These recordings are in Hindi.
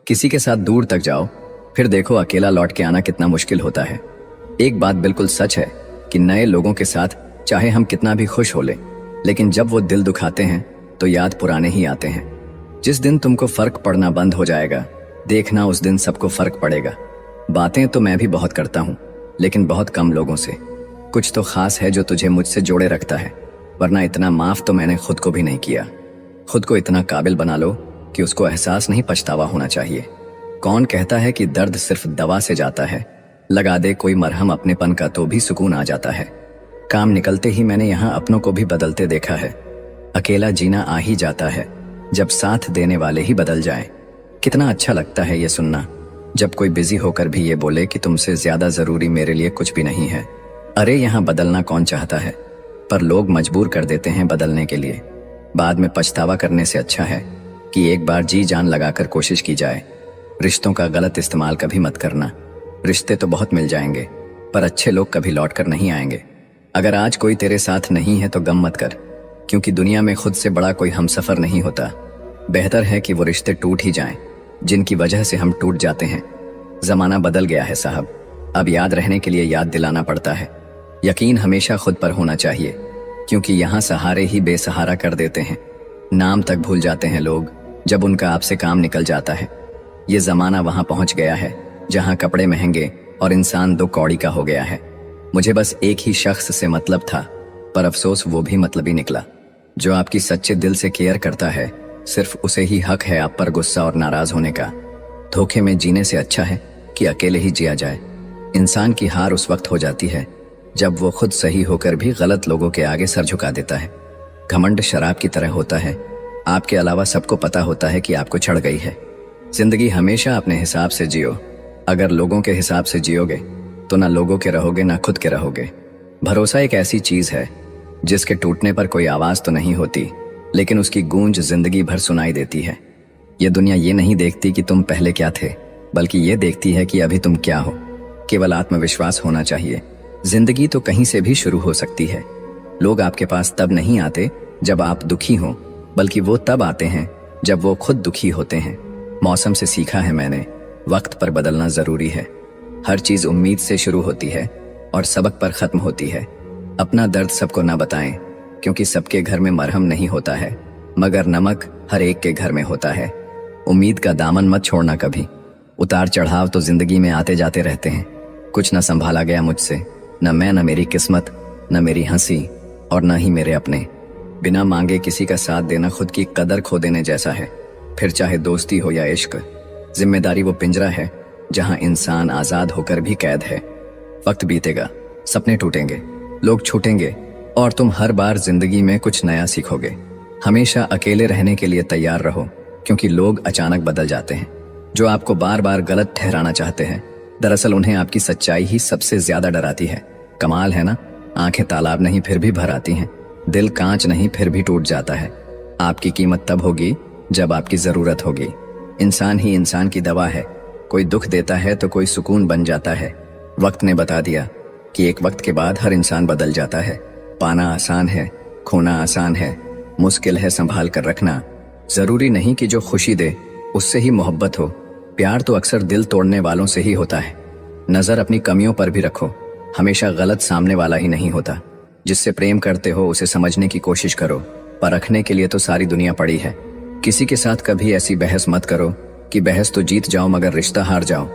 किसी के साथ दूर तक जाओ, फिर देखो अकेला लौट के आना कितना मुश्किल होता है। एक बात बिल्कुल सच है कि नए लोगों के साथ चाहे हम कितना भी खुश हो लें, लेकिन जब वो दिल दुखाते हैं तो याद पुराने ही आते हैं। जिस दिन तुमको फर्क पड़ना बंद हो जाएगा, देखना उस दिन सबको फर्क पड़ेगा। बातें तो मैं भी बहुत करता हूँ, लेकिन बहुत कम लोगों से। कुछ तो खास है जो तुझे मुझसे जोड़े रखता है, वरना इतना माफ तो मैंने खुद को भी नहीं किया। खुद को इतना काबिल बना लो कि उसको एहसास नहीं पछतावा होना चाहिए। कौन कहता है कि दर्द सिर्फ दवा से जाता है? लगा दे कोई मरहम अपनेपन का तो भी सुकून आ जाता है। काम निकलते ही मैंने यहाँ अपनों को भी बदलते देखा है। अकेला जीना आ ही जाता है जब साथ देने वाले ही बदल जाएं। कितना अच्छा लगता है ये सुनना, जब कोई बिजी होकर भी ये बोले कि तुमसे ज्यादा जरूरी मेरे लिए कुछ भी नहीं है। अरे यहाँ बदलना कौन चाहता है, पर लोग मजबूर कर देते हैं बदलने के लिए। बाद में पछतावा करने से अच्छा है कि एक बार जी जान लगाकर कोशिश की जाए। रिश्तों का गलत इस्तेमाल कभी मत करना। रिश्ते तो बहुत मिल जाएंगे, पर अच्छे लोग कभी लौट कर नहीं आएंगे। अगर आज कोई तेरे साथ नहीं है तो गम मत कर, क्योंकि दुनिया में खुद से बड़ा कोई हमसफर नहीं होता। बेहतर है कि वो रिश्ते टूट ही जाएं जिनकी वजह से हम टूट जाते हैं। जमाना बदल गया है साहब, अब याद रहने के लिए याद दिलाना पड़ता है। यकीन हमेशा खुद पर होना चाहिए, क्योंकि यहाँ सहारे ही बेसहारा कर देते हैं। नाम तक भूल जाते हैं लोग जब उनका आपसे काम निकल जाता है। ये जमाना वहां पहुंच गया है जहां कपड़े महंगे और इंसान दो कौड़ी का हो गया है। मुझे बस एक ही शख्स से मतलब था, पर अफसोस वो भी मतलबी निकला। जो आपकी सच्चे दिल से केयर करता है, सिर्फ उसे ही हक है आप पर गुस्सा और नाराज होने का। धोखे में जीने से अच्छा है कि अकेले ही जिया जाए। इंसान की हार उस वक्त हो जाती है जब वो खुद सही होकर भी गलत लोगों के आगे सर झुका देता है। घमंड शराब की तरह होता है, आपके अलावा सबको पता होता है कि आपको चढ़ गई है। जिंदगी हमेशा अपने हिसाब से जियो। अगर लोगों के हिसाब से जियोगे तो ना लोगों के रहोगे ना खुद के रहोगे। भरोसा एक ऐसी चीज है जिसके टूटने पर कोई आवाज तो नहीं होती, लेकिन उसकी गूंज जिंदगी भर सुनाई देती है। ये दुनिया ये नहीं देखती कि तुम पहले क्या थे, बल्कि ये देखती है कि अभी तुम क्या हो। केवल आत्मविश्वास होना चाहिए। जिंदगी तो कहीं से भी शुरू हो सकती है। लोग आपके पास तब नहीं आते जब आप दुखी हो, बल्कि वो तब आते हैं जब वो खुद दुखी होते हैं। मौसम से सीखा है मैंने, वक्त पर बदलना जरूरी है। हर चीज उम्मीद से शुरू होती है और सबक पर खत्म होती है। अपना दर्द सबको ना बताएं, क्योंकि सबके घर में मरहम नहीं होता है, मगर नमक हर एक के घर में होता है। उम्मीद का दामन मत छोड़ना कभी। उतार चढ़ाव तो जिंदगी में आते जाते रहते हैं। कुछ न संभाला गया मुझसे, न मैं, न मेरी किस्मत, न मेरी हंसी और न ही मेरे अपने। बिना मांगे किसी का साथ देना खुद की कदर खो देने जैसा है। फिर चाहे दोस्ती हो या इश्क, जिम्मेदारी वो पिंजरा है जहां इंसान आजाद होकर भी कैद है। वक्त बीतेगा, सपने टूटेंगे, लोग छूटेंगे, और तुम हर बार जिंदगी में कुछ नया सीखोगे। हमेशा अकेले रहने के लिए तैयार रहो, क्योंकि लोग अचानक बदल जाते हैं। जो आपको बार बार गलत ठहराना चाहते हैं, दरअसल उन्हें आपकी सच्चाई ही सबसे ज्यादा डराती है। कमाल है ना, आंखें तालाब नहीं फिर भी भर आती हैं, दिल कांच नहीं फिर भी टूट जाता है। आपकी कीमत तब होगी जब आपकी जरूरत होगी। इंसान ही इंसान की दवा है। कोई दुख देता है तो कोई सुकून बन जाता है। वक्त ने बता दिया कि एक वक्त के बाद हर इंसान बदल जाता है। पाना आसान है, खोना आसान है, मुश्किल है संभाल कर रखना। जरूरी नहीं कि जो खुशी दे उससे ही मोहब्बत हो। प्यार तो अक्सर दिल तोड़ने वालों से ही होता है। नजर अपनी कमियों पर भी रखो। हमेशा गलत सामने वाला ही नहीं होता। जिससे प्रेम करते हो उसे समझने की कोशिश करो। परखने के लिए तो सारी दुनिया पड़ी है। किसी के साथ कभी ऐसी बहस मत करो कि बहस तो जीत जाओ मगर रिश्ता हार जाओ।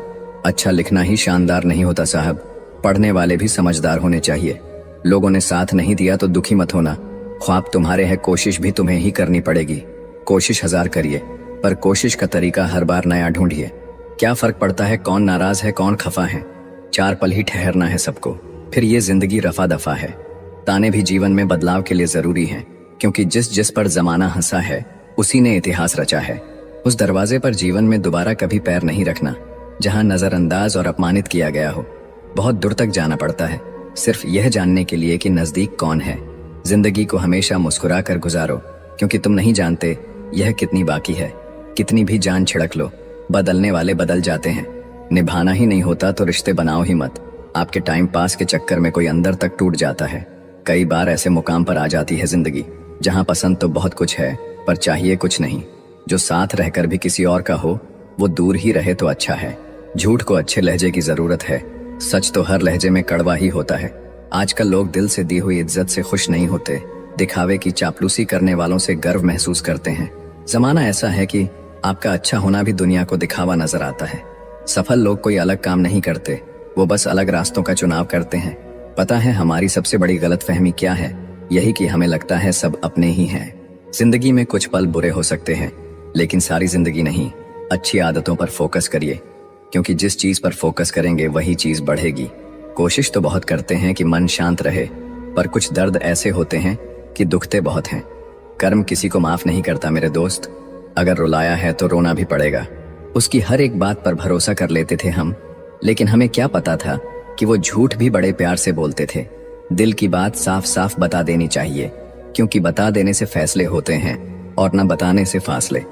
अच्छा लिखना ही शानदार नहीं होता साहब, पढ़ने वाले भी समझदार होने चाहिए। लोगों ने साथ नहीं दिया तो दुखी मत होना। ख्वाब तुम्हारे हैं, कोशिश भी तुम्हें ही करनी पड़ेगी। कोशिश 1000 करिए, पर कोशिश का तरीका हर बार नया ढूंढिए। क्या फर्क पड़ता है कौन नाराज है कौन खफा है? 4 पल ही ठहरना है सबको, फिर ये जिंदगी रफा दफा है। ताने भी जीवन में बदलाव के लिए जरूरी हैं, क्योंकि जिस जिस पर जमाना हंसा है उसी ने इतिहास रचा है। उस दरवाजे पर जीवन में दोबारा कभी पैर नहीं रखना जहां नजरअंदाज और अपमानित किया गया हो। बहुत दूर तक जाना पड़ता है सिर्फ यह जानने के लिए कि नजदीक कौन है। जिंदगी को हमेशा मुस्कुरा कर गुजारो, क्योंकि तुम नहीं जानते यह कितनी बाकी है। कितनी भी जान छिड़क लो, बदलने वाले बदल जाते हैं। निभाना ही नहीं होता तो रिश्ते बनाओ ही मत। आपके टाइम पास के चक्कर में कोई अंदर तक टूट जाता है। कई बार ऐसे मुकाम पर आ जाती है जिंदगी जहां पसंद तो बहुत कुछ है पर चाहिए कुछ नहीं। जो साथ रहकर भी किसी और का हो वो दूर ही रहे तो अच्छा है। झूठ को अच्छे लहजे की जरूरत है, सच तो हर लहजे में कड़वा ही होता है। आजकल लोग दिल से दी हुई इज्जत से खुश नहीं होते, दिखावे की चापलूसी करने वालों से गर्व महसूस करते हैं। जमाना ऐसा है कि आपका अच्छा होना भी दुनिया को दिखावा नजर आता है। सफल लोग कोई अलग काम नहीं करते, वो बस अलग रास्तों का चुनाव करते हैं। पता है हमारी सबसे बड़ी गलतफहमी क्या है? यही कि हमें लगता है सब अपने ही हैं। जिंदगी में कुछ पल बुरे हो सकते हैं, लेकिन सारी जिंदगी नहीं। अच्छी आदतों पर फोकस करिए, क्योंकि जिस चीज पर फोकस करेंगे वही चीज बढ़ेगी। कोशिश तो बहुत करते हैं कि मन शांत रहे, पर कुछ दर्द ऐसे होते हैं कि दुखते बहुत हैं। कर्म किसी को माफ नहीं करता मेरे दोस्त। अगर रुलाया है तो रोना भी पड़ेगा। उसकी हर एक बात पर भरोसा कर लेते थे हम, लेकिन हमें क्या पता था कि वो झूठ भी बड़े प्यार से बोलते थे। दिल की बात साफ साफ बता देनी चाहिए, क्योंकि बता देने से फैसले होते हैं और न बताने से फासले।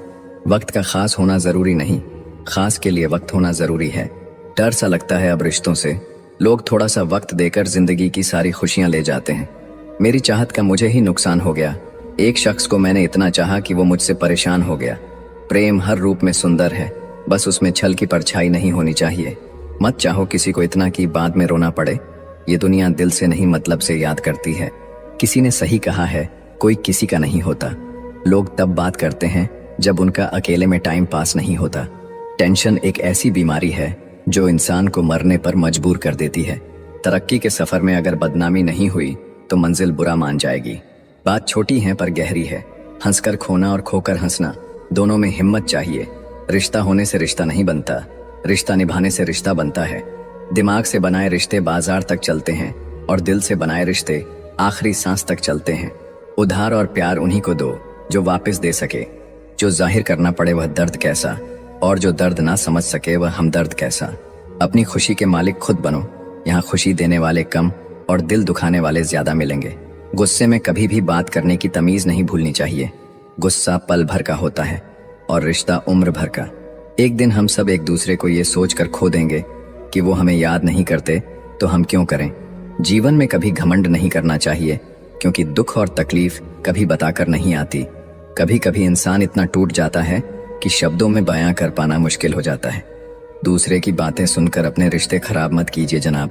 वक्त का खास होना जरूरी नहीं, खास के लिए वक्त होना जरूरी है। डर सा लगता है अब रिश्तों से, लोग थोड़ा सा वक्त देकर जिंदगी की सारी खुशियां ले जाते हैं। मेरी चाहत का मुझे ही नुकसान हो गया। एक शख्स को मैंने इतना चाहा कि वो मुझसे परेशान हो गया। प्रेम हर रूप में सुंदर है, बस उसमें छल की परछाई नहीं होनी चाहिए। मत चाहो किसी को इतना कि बाद में रोना पड़े। ये दुनिया दिल से नहीं मतलब से याद करती है। किसी ने सही कहा है, कोई किसी का नहीं होता। लोग तब बात करते हैं जब उनका अकेले में टाइम पास नहीं होता। टेंशन एक ऐसी बीमारी है जो इंसान को मरने पर मजबूर कर देती है। तरक्की के सफर में अगर बदनामी नहीं हुई तो मंजिल बुरा मान जाएगी। बात छोटी है पर गहरी है। हंसकर खोना और खोकर हंसना, दोनों में हिम्मत चाहिए। रिश्ता होने से रिश्ता नहीं बनता, रिश्ता निभाने से रिश्ता बनता है। दिमाग से बनाए रिश्ते बाजार तक चलते हैं और दिल से बनाए रिश्ते आखिरी सांस तक चलते हैं। उधार और प्यार उन्हीं को दो जो वापस दे सके। जो जाहिर करना पड़े वह दर्द कैसा, और जो दर्द ना समझ सके वह हमदर्द कैसा। अपनी खुशी के मालिक खुद बनो। यहाँ खुशी देने वाले कम और दिल दुखाने वाले ज्यादा मिलेंगे। गुस्से में कभी भी बात करने की तमीज नहीं भूलनी चाहिए। गुस्सा पल भर का होता है और रिश्ता उम्र भर का। एक दिन हम सब एक दूसरे को ये सोचकर खो देंगे कि वो हमें याद नहीं करते तो हम क्यों करें। जीवन में कभी घमंड नहीं करना चाहिए, क्योंकि दुख और तकलीफ कभी बताकर नहीं आती। कभी कभी इंसान इतना टूट जाता है कि शब्दों में बयां कर पाना मुश्किल हो जाता है। दूसरे की बातें सुनकर अपने रिश्ते खराब मत कीजिए जनाब,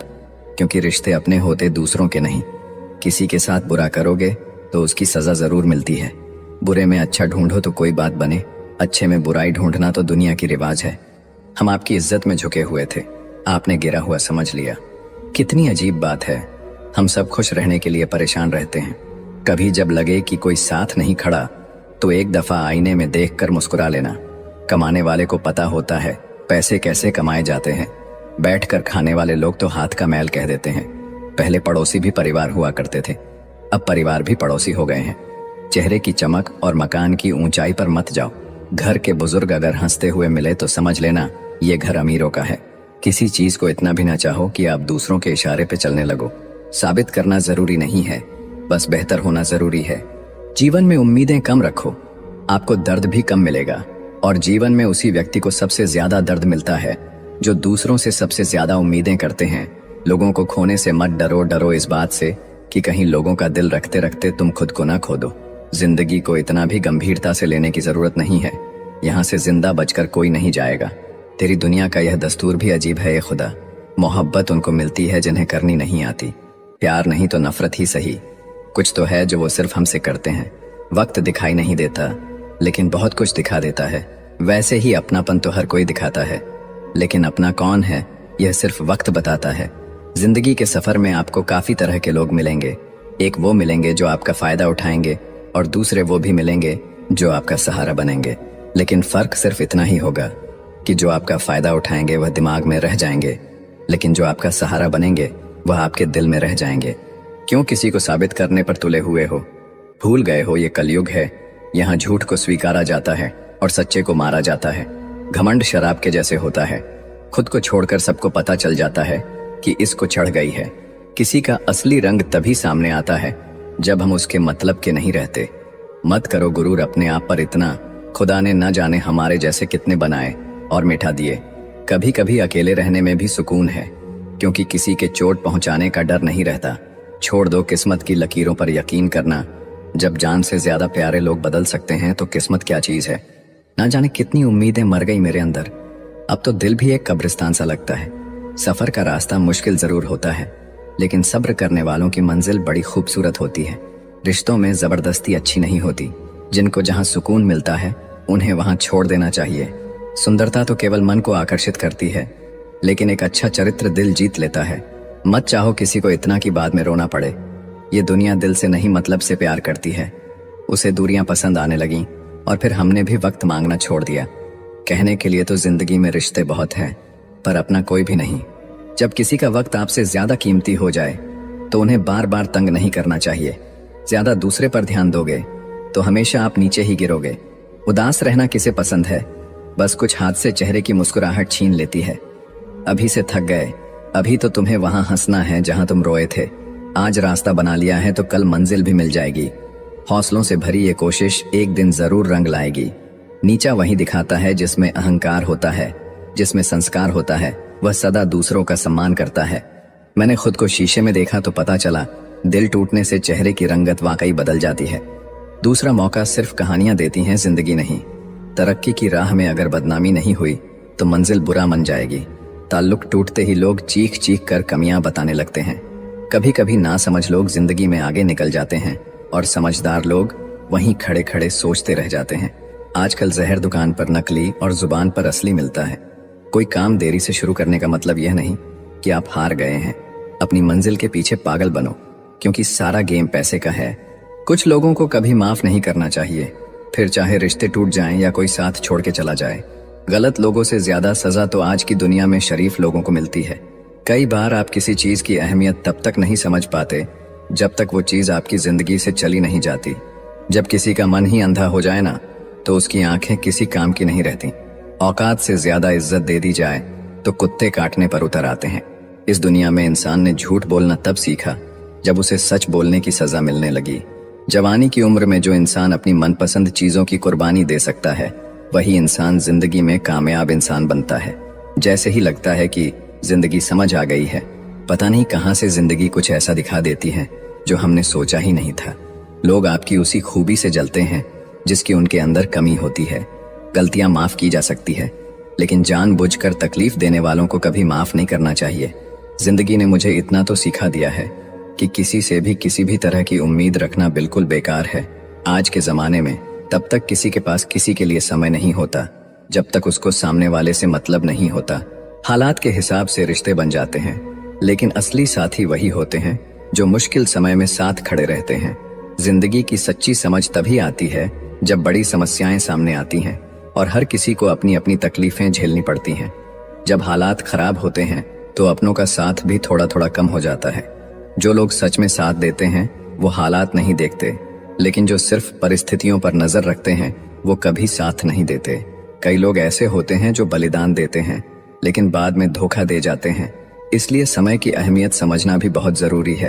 क्योंकि रिश्ते अपने होते दूसरों के नहीं। किसी के साथ बुरा करोगे तो उसकी सजा जरूर मिलती है। बुरे में अच्छा ढूंढो तो कोई बात बने, अच्छे में बुराई ढूंढना तो दुनिया की रिवाज है। हम आपकी इज्जत में झुके हुए थे, आपने गिरा हुआ समझ लिया। कितनी अजीब बात है, हम सब खुश रहने के लिए परेशान रहते हैं। कभी जब लगे कि कोई साथ नहीं खड़ा तो एक दफा आईने में देखकर मुस्कुरा लेना। कमाने वाले को पता होता है पैसे कैसे कमाए जाते हैं। बैठकर खाने वाले लोग तो हाथ का मैल कह देते हैं। पहले पड़ोसी भी परिवार हुआ करते थे, अब परिवार भी पड़ोसी हो गए हैं। चेहरे की चमक और मकान की ऊंचाई पर मत जाओ। घर के बुजुर्ग अगर हंसते हुए मिले तो समझ लेना ये घर अमीरों का है। किसी चीज को इतना भी ना चाहो कि आप दूसरों के इशारे पे चलने लगो। साबित करना जरूरी नहीं है, बस बेहतर होना जरूरी है। जीवन में उम्मीदें कम रखो, आपको दर्द भी कम मिलेगा। और जीवन में उसी व्यक्ति को सबसे ज्यादा दर्द मिलता है जो दूसरों से सबसे ज्यादा उम्मीदें करते हैं। लोगों को खोने से मत डरो, डरो इस बात से कि कहीं लोगों का दिल रखते रखते तुम खुद को ना खो दो। जिंदगी को इतना भी गंभीरता से लेने की जरूरत नहीं है। यहाँ से जिंदा बचकर कोई नहीं जाएगा। तेरी दुनिया का यह दस्तूर भी अजीब है। ये खुदा, मोहब्बत उनको मिलती है जिन्हें करनी नहीं आती। प्यार नहीं तो नफरत ही सही, कुछ तो है जो वो सिर्फ हमसे करते हैं। वक्त दिखाई नहीं देता, लेकिन बहुत कुछ दिखा देता है। वैसे ही अपनापन तो हर कोई दिखाता है, लेकिन अपना कौन है यह सिर्फ वक्त बताता है। जिंदगी के सफर में आपको काफी तरह के लोग मिलेंगे। एक वो मिलेंगे जो आपका फायदा उठाएंगे और दूसरे वो भी मिलेंगे जो आपका सहारा बनेंगे। लेकिन फर्क सिर्फ इतना ही होगा कि जो आपका फायदा उठाएंगे वह दिमाग में रह जाएंगे, लेकिन जो आपका सहारा बनेंगे वह आपके दिल में रह जाएंगे। क्यों किसी को साबित करने पर तुले हुए हो? भूल गए हो ये कलयुग है। यहाँ झूठ को स्वीकारा जाता है और सच्चे को मारा जाता है। घमंड शराब के जैसे होता है, खुद को छोड़कर सबको पता चल जाता है कि इसको चढ़ गई है। किसी का असली रंग तभी सामने आता है जब हम उसके मतलब के नहीं रहते। मत करो गुरूर अपने आप पर इतना, खुदा ने न जाने हमारे जैसे कितने बनाए और मिटा दिए। कभी कभी अकेले रहने में भी सुकून है, क्योंकि किसी के चोट पहुंचाने का डर नहीं रहता। छोड़ दो किस्मत की लकीरों पर यकीन करना। जब जान से ज्यादा प्यारे लोग बदल सकते हैं तो किस्मत क्या चीज है। ना जाने कितनी उम्मीदें मर गई मेरे अंदर। अब तो दिल भी एक कब्रिस्तान सा लगता है। सफर का रास्ता मुश्किल जरूर होता है, लेकिन सब्र करने वालों की मंजिल बड़ी खूबसूरत होती है। रिश्तों में जबरदस्ती अच्छी नहीं होती। जिनको जहां सुकून मिलता है उन्हें वहां छोड़ देना चाहिए। सुंदरता तो केवल मन को आकर्षित करती है, लेकिन एक अच्छा चरित्र दिल जीत लेता है। मत चाहो किसी को इतना कि बाद में रोना पड़े। ये दुनिया दिल से नहीं मतलब से प्यार करती है। उसे दूरियां पसंद आने लगीं और फिर हमने भी वक्त मांगना छोड़ दिया। कहने के लिए तो जिंदगी में रिश्ते बहुत हैं, पर अपना कोई भी नहीं। जब किसी का वक्त आपसे ज्यादा कीमती हो जाए तो उन्हें बार बार तंग नहीं करना चाहिए। ज्यादा दूसरे पर ध्यान दोगे तो हमेशा आप नीचे ही गिरोगे। उदास रहना किसे पसंद है? बस कुछ हाथ से चेहरे की मुस्कुराहट छीन लेती है। अभी से थक गए, अभी तो तुम्हें वहां हंसना है जहां तुम रोए थे। आज रास्ता बना लिया है तो कल मंजिल भी मिल जाएगी। हौसलों से भरी ये कोशिश एक दिन जरूर रंग लाएगी। नीचा वही दिखाता है जिसमें अहंकार होता है, जिसमें संस्कार होता है वह सदा दूसरों का सम्मान करता है। मैंने खुद को शीशे में देखा तो पता चला दिल टूटने से चेहरे की रंगत वाकई बदल जाती है। दूसरा मौका सिर्फ कहानियां देती हैं, जिंदगी नहीं। तरक्की की राह में अगर बदनामी नहीं हुई तो मंजिल बुरा मन जाएगी। ताल्लुक टूटते ही लोग चीख चीख कर कमियां बताने लगते हैं। कभी कभी ना समझ लोग जिंदगी में आगे निकल जाते हैं और समझदार लोग वहीं खड़े खड़े सोचते रह जाते हैं। आजकल जहर दुकान पर नकली और जुबान पर असली मिलता है। कोई काम देरी से शुरू करने का मतलब यह नहीं कि आप हार गए हैं। अपनी मंजिल के पीछे पागल बनो, क्योंकि सारा गेम पैसे का है। कुछ लोगों को कभी माफ नहीं करना चाहिए, फिर चाहे रिश्ते टूट जाएं या कोई साथ छोड़ के चला जाए। गलत लोगों से ज्यादा सजा तो आज की दुनिया में शरीफ लोगों को मिलती है। कई बार आप किसी चीज की अहमियत तब तक नहीं समझ पाते जब तक वो चीज आपकी जिंदगी से चली नहीं जाती। जब किसी का मन ही अंधा हो जाए ना, तो उसकी आंखें किसी काम की नहीं रहती। औकात से ज्यादा इज्जत दे दी जाए तो कुत्ते काटने पर उतर आते हैं। इस दुनिया में इंसान ने झूठ बोलना तब सीखा जब उसे सच बोलने की सजा मिलने लगी। जवानी की उम्र में जो इंसान अपनी मनपसंद चीजों की कुर्बानी दे सकता है, वही इंसान जिंदगी में कामयाब इंसान बनता है। जैसे ही लगता है कि जिंदगी समझ आ गई है, पता नहीं कहां से जिंदगी कुछ ऐसा दिखा देती है जो हमने सोचा ही नहीं था। लोग आपकी उसी खूबी से जलते हैं जिसकी उनके अंदर कमी होती है। गलतियां माफ की जा सकती है, लेकिन जानबूझकर तकलीफ देने वालों को कभी माफ नहीं करना चाहिए। जिंदगी ने मुझे इतना तो सिखा दिया है कि किसी से भी किसी भी तरह की उम्मीद रखना बिल्कुल बेकार है। आज के जमाने में तब तक किसी के पास किसी के लिए समय नहीं होता जब तक उसको सामने वाले से मतलब नहीं होता। हालात के हिसाब से रिश्ते बन जाते हैं, लेकिन असली साथी वही होते हैं जो मुश्किल समय में साथ खड़े रहते हैं। जिंदगी की सच्ची समझ तभी आती है जब बड़ी समस्याएं सामने आती हैं और हर किसी को अपनी अपनी तकलीफें झेलनी पड़ती हैं। जब हालात खराब होते हैं तो अपनों का साथ भी थोड़ा थोड़ा कम हो जाता है। जो लोग सच में साथ देते हैं वो हालात नहीं देखते, लेकिन जो सिर्फ परिस्थितियों पर नजर रखते हैं वो कभी साथ नहीं देते। कई लोग ऐसे होते हैं जो बलिदान देते हैं लेकिन बाद में धोखा दे जाते हैं। इसलिए समय की अहमियत समझना भी बहुत जरूरी है।